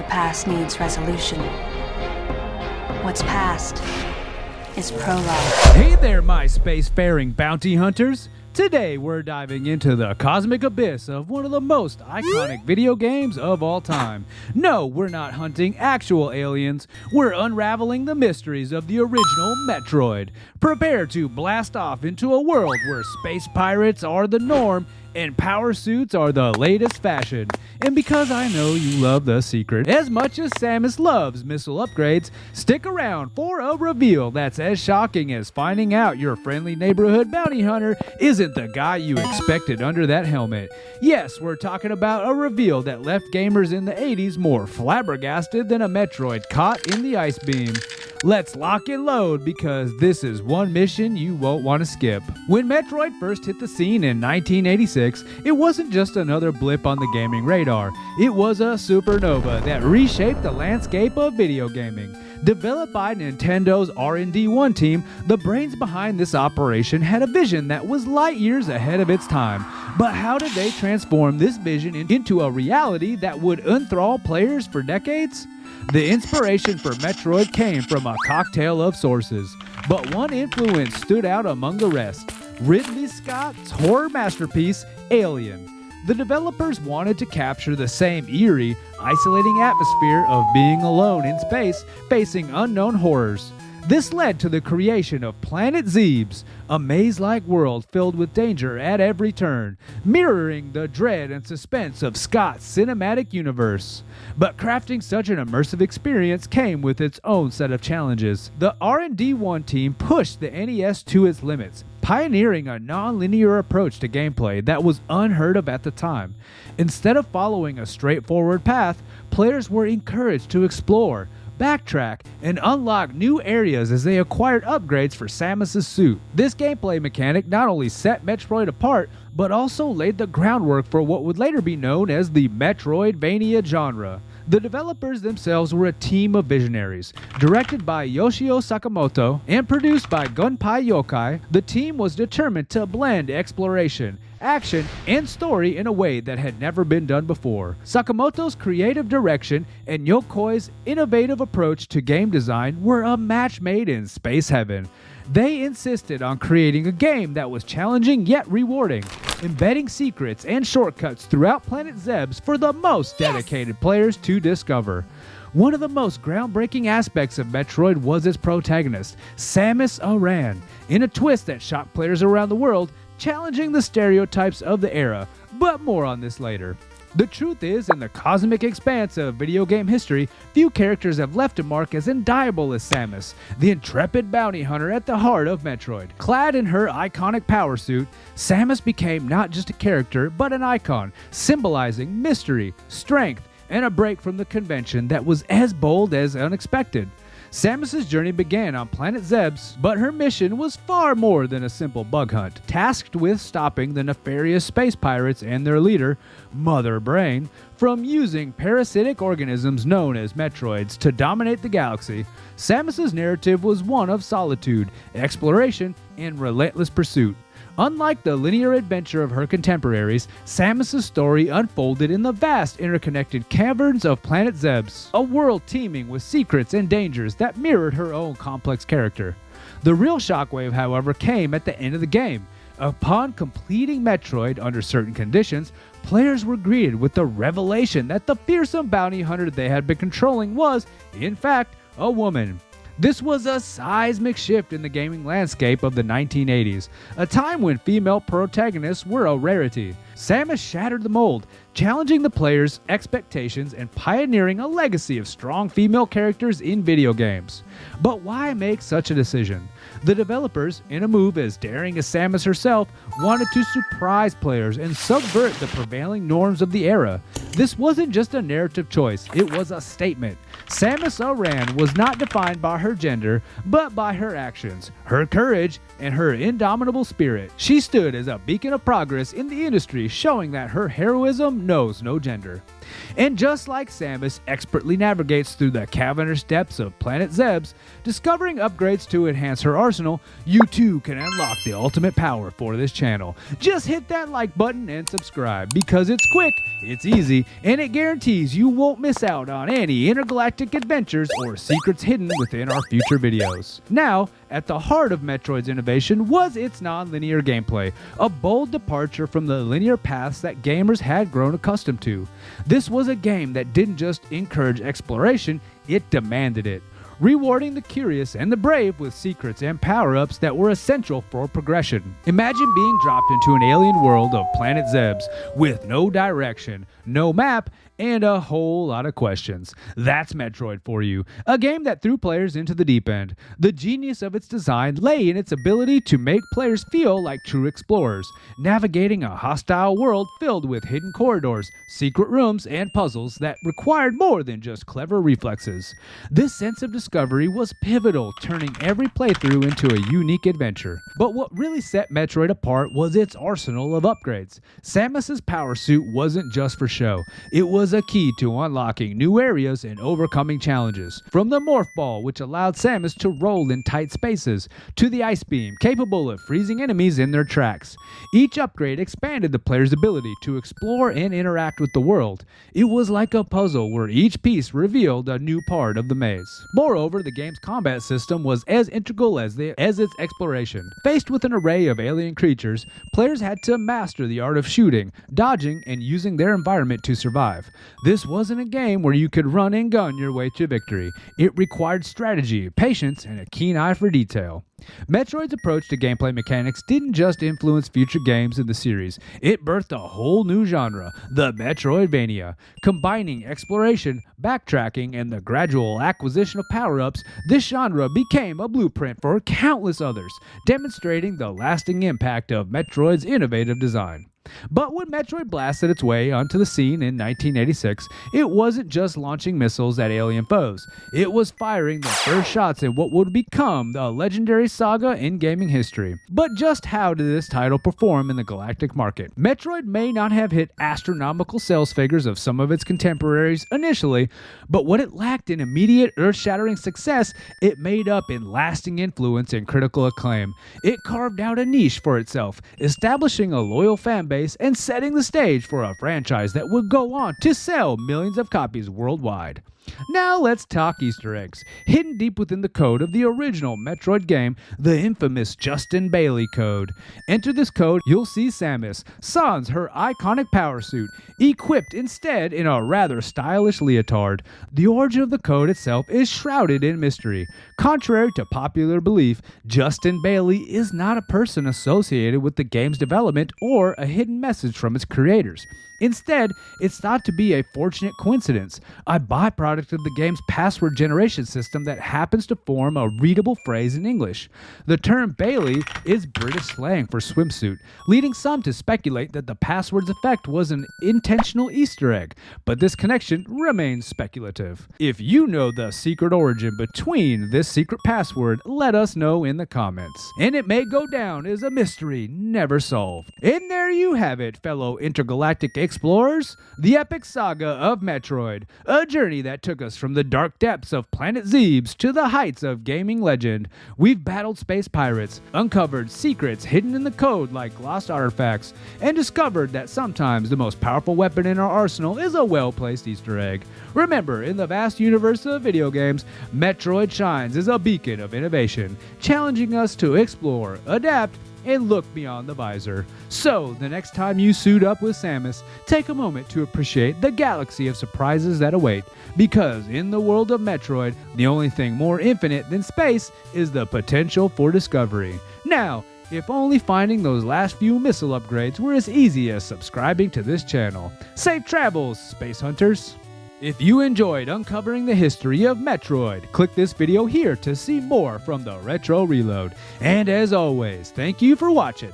past needs resolution. What's past is prologue. Hey there, my spacefaring bounty hunters! Today we're diving into the cosmic abyss of one of the most iconic video games of all time. No, we're not hunting actual aliens, we're unraveling the mysteries of the original Metroid. Prepare to blast off into a world where space pirates are the norm and power suits are the latest fashion. And because I know you love the secret as much as Samus loves missile upgrades, stick around for a reveal that's as shocking as finding out your friendly neighborhood bounty hunter isn't the guy you expected under that helmet. Yes, we're talking about a reveal that left gamers in the 80s more flabbergasted than a Metroid caught in the ice beam. Let's lock and load because this is one mission you won't want to skip. When Metroid first hit the scene in 1986, it wasn't just another blip on the gaming radar. It was a supernova that reshaped the landscape of video gaming. Developed by Nintendo's R&D1 team, the brains behind this operation had a vision that was light years ahead of its time. But how did they transform this vision into a reality that would enthrall players for decades? The inspiration for Metroid came from a cocktail of sources, but one influence stood out among the rest: Ridley Scott's horror masterpiece, Alien. The developers wanted to capture the same eerie, isolating atmosphere of being alone in space, facing unknown horrors. This led to the creation of Planet Zebes, a maze-like world filled with danger at every turn, mirroring the dread and suspense of Scott's cinematic universe. But crafting such an immersive experience came with its own set of challenges. The R&D1 team pushed the NES to its limits, pioneering a non-linear approach to gameplay that was unheard of at the time. Instead of following a straightforward path, players were encouraged to explore, backtrack, and unlock new areas as they acquired upgrades for Samus's suit. This gameplay mechanic not only set Metroid apart, but also laid the groundwork for what would later be known as the Metroidvania genre. The developers themselves were a team of visionaries. Directed by Yoshio Sakamoto and produced by Gunpei Yokai, the team was determined to blend exploration, action, and story in a way that had never been done before. Sakamoto's creative direction and Yokoi's innovative approach to game design were a match made in space heaven. They insisted on creating a game that was challenging yet rewarding, embedding secrets and shortcuts throughout Planet Zebes for the most dedicated players to discover. One of the most groundbreaking aspects of Metroid was its protagonist, Samus Aran, in a twist that shocked players around the world, challenging the stereotypes of the era, but more on this later. The truth is, in the cosmic expanse of video game history, few characters have left a mark as indelible as Samus, the intrepid bounty hunter at the heart of Metroid. Clad in her iconic power suit, Samus became not just a character, but an icon, symbolizing mystery, strength, and a break from the convention that was as bold as unexpected. Samus's journey began on Planet Zebes, but her mission was far more than a simple bug hunt. Tasked with stopping the nefarious space pirates and their leader, Mother Brain, from using parasitic organisms known as Metroids to dominate the galaxy, Samus's narrative was one of solitude, exploration, and relentless pursuit. Unlike the linear adventure of her contemporaries, Samus's story unfolded in the vast interconnected caverns of Planet Zebes, a world teeming with secrets and dangers that mirrored her own complex character. The real shockwave, however, came at the end of the game. Upon completing Metroid under certain conditions, players were greeted with the revelation that the fearsome bounty hunter they had been controlling was, in fact, a woman. This was a seismic shift in the gaming landscape of the 1980s, a time when female protagonists were a rarity. Samus shattered the mold, challenging the players' expectations and pioneering a legacy of strong female characters in video games. But why make such a decision? The developers, in a move as daring as Samus herself, wanted to surprise players and subvert the prevailing norms of the era. This wasn't just a narrative choice, it was a statement. Samus Aran was not defined by her gender, but by her actions, her courage, and her indomitable spirit. She stood as a beacon of progress in the industry, showing that her heroism knows no gender. And just like Samus expertly navigates through the cavernous depths of Planet Zebes, discovering upgrades to enhance her arsenal, you too can unlock the ultimate power for this channel. Just hit that like button and subscribe, because it's quick, it's easy, and it guarantees you won't miss out on any intergalactic adventures or secrets hidden within our future videos. Now, at the heart of Metroid's innovation was its non-linear gameplay, a bold departure from the linear paths that gamers had grown accustomed to. This was a game that didn't just encourage exploration, it demanded it, rewarding the curious and the brave with secrets and power-ups that were essential for progression. Imagine being dropped into an alien world of Planet Zebes with no direction, no map, and a whole lot of questions. That's Metroid for you, a game that threw players into the deep end. The genius of its design lay in its ability to make players feel like true explorers, navigating a hostile world filled with hidden corridors, secret rooms, and puzzles that required more than just clever reflexes. This sense of discovery was pivotal, turning every playthrough into a unique adventure. But what really set Metroid apart was its arsenal of upgrades. Samus's power suit wasn't just for show, it was a key to unlocking new areas and overcoming challenges. From the Morph Ball, which allowed Samus to roll in tight spaces, to the Ice Beam, capable of freezing enemies in their tracks. Each upgrade expanded the player's ability to explore and interact with the world. It was like a puzzle where each piece revealed a new part of the maze. Moreover, the game's combat system was as integral as its exploration. Faced with an array of alien creatures, players had to master the art of shooting, dodging, and using their environment to survive. This wasn't a game where you could run and gun your way to victory. It required strategy, patience, and a keen eye for detail. Metroid's approach to gameplay mechanics didn't just influence future games in the series, it birthed a whole new genre, the Metroidvania. Combining exploration, backtracking, and the gradual acquisition of power-ups, this genre became a blueprint for countless others, demonstrating the lasting impact of Metroid's innovative design. But when Metroid blasted its way onto the scene in 1986, it wasn't just launching missiles at alien foes. It was firing the first shots in what would become the legendary saga in gaming history. But just how did this title perform in the galactic market? Metroid may not have hit astronomical sales figures of some of its contemporaries initially, but what it lacked in immediate earth-shattering success, it made up in lasting influence and critical acclaim. It carved out a niche for itself, establishing a loyal fan base and setting the stage for a franchise that would go on to sell millions of copies worldwide. Now let's talk Easter eggs. Hidden deep within the code of the original Metroid game, the infamous Justin Bailey code. Enter this code, you'll see Samus, sans her iconic power suit, equipped instead in a rather stylish leotard. The origin of the code itself is shrouded in mystery. Contrary to popular belief, Justin Bailey is not a person associated with the game's development or a hidden message from its creators. Instead, it's thought to be a fortunate coincidence, a byproduct of the game's password generation system that happens to form a readable phrase in English. The term Bailey is British slang for swimsuit, leading some to speculate that the password's effect was an intentional Easter egg, but this connection remains speculative. If you know the secret origin between this secret password, let us know in the comments. And it may go down as a mystery never solved. And there you have it, fellow intergalactic explorers, the epic saga of Metroid, a journey that took us from the dark depths of Planet Zebes to the heights of gaming legend. We've battled space pirates, uncovered secrets hidden in the code like lost artifacts, and discovered that sometimes the most powerful weapon in our arsenal is a well-placed Easter egg. Remember, in the vast universe of video games, Metroid shines as a beacon of innovation, challenging us to explore, adapt, and look beyond the visor. So, the next time you suit up with Samus, take a moment to appreciate the galaxy of surprises that await, because in the world of Metroid, the only thing more infinite than space is the potential for discovery. Now, if only finding those last few missile upgrades were as easy as subscribing to this channel. Safe travels, Space Hunters! If you enjoyed uncovering the history of Metroid, click this video here to see more from the Retro Reload. And as always, thank you for watching.